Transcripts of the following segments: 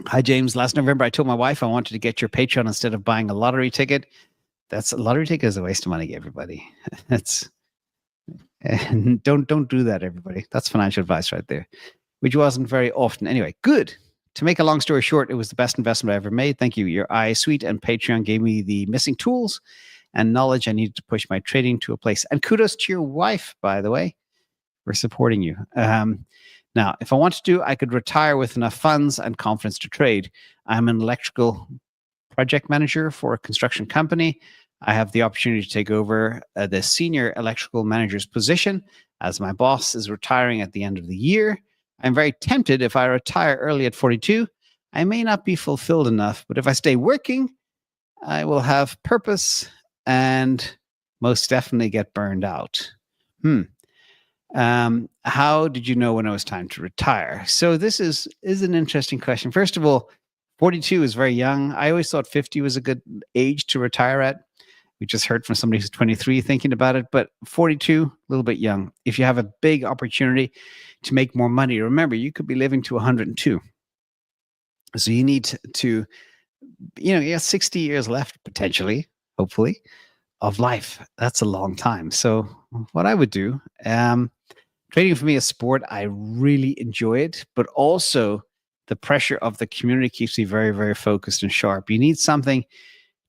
Hi, James. Last November, I told my wife I wanted to get your Patreon instead of buying a lottery ticket. That's a lottery ticket is a waste of money, everybody. That's and don't do that, everybody. That's financial advice right there, which wasn't very often. Anyway, good. To make a long story short, it was the best investment I ever made. Thank you. Your iSuite and Patreon gave me the missing tools and knowledge I needed to push my trading to a place. And kudos to your wife, by the way, for supporting you. Now, if I wanted to, I could retire with enough funds and confidence to trade. I'm an electrical project manager for a construction company. I have the opportunity to take over the senior electrical manager's position as my boss is retiring at the end of the year. I'm very tempted if I retire early at 42, I may not be fulfilled enough, but if I stay working, I will have purpose and most definitely get burned out. How did you know when it was time to retire? So this is an interesting question. First of all, 42 is very young. I always thought 50 was a good age to retire at. We just heard from somebody who's 23 thinking about it, but 42, a little bit young. If you have a big opportunity to make more money, remember, you could be living to 102. So you need to, you have 60 years left, potentially, hopefully, of life. That's a long time. So what I would do, trading for me is sport. I really enjoy it, but also the pressure of the community keeps me very, very focused and sharp. You need something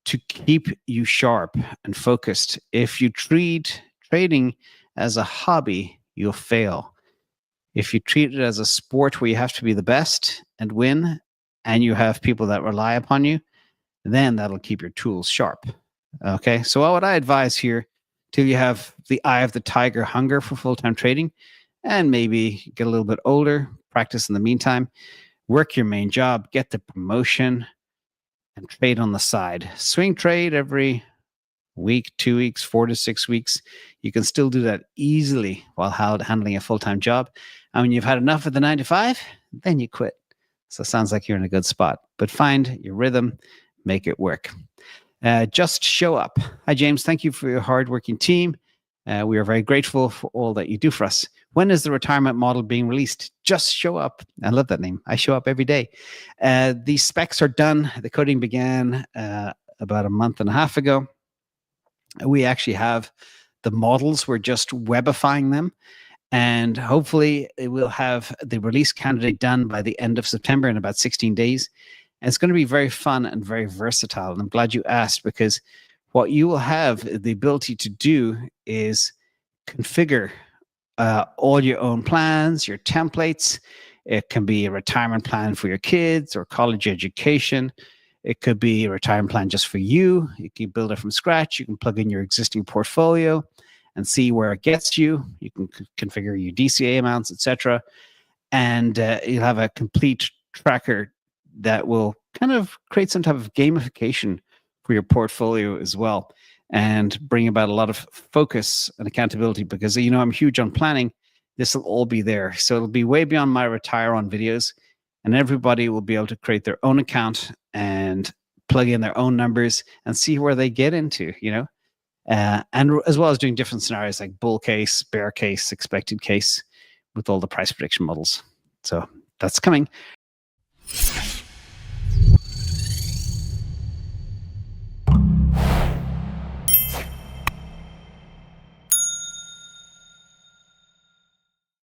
to keep you sharp and focused. If you treat trading as a hobby, you'll fail. If you treat it as a sport where you have to be the best and win, and you have people that rely upon you, then that'll keep your tools sharp. Okay, so what would I advise here, till you have the eye of the tiger hunger for full-time trading, and maybe get a little bit older, practice in the meantime, work your main job, get the promotion, and trade on the side. Swing trade every week, 2 weeks, 4 to 6 weeks. You can still do that easily while handling a full-time job. And when you've had enough of the 9 to 5, then you quit. So it sounds like you're in a good spot. But find your rhythm, make it work. Just show up. Hi, James. Thank you for your hardworking team. We are very grateful for all that you do for us. When is the retirement model being released? Just show up. I love that name. I show up every day. The specs are done. The coding began about a month and a half ago. We actually have the models. We're just webifying them. And hopefully it will have the release candidate done by the end of September in about 16 days. And it's going to be very fun and very versatile. And I'm glad you asked, because what you will have the ability to do is configure all your own plans, your templates. It can be a retirement plan for your kids or college education. It could be a retirement plan just for you. You can build it from scratch. You can plug in your existing portfolio and see where it gets you. You can configure your DCA amounts, etc. And you'll have a complete tracker that will kind of create some type of gamification for your portfolio as well, and bring about a lot of focus and accountability, because I'm huge on planning. This will all be there. So it'll be way beyond my retire on videos, and everybody will be able to create their own account and plug in their own numbers and see where they get into, and as well as doing different scenarios like bull case, bear case, expected case with all the price prediction models. So that's coming.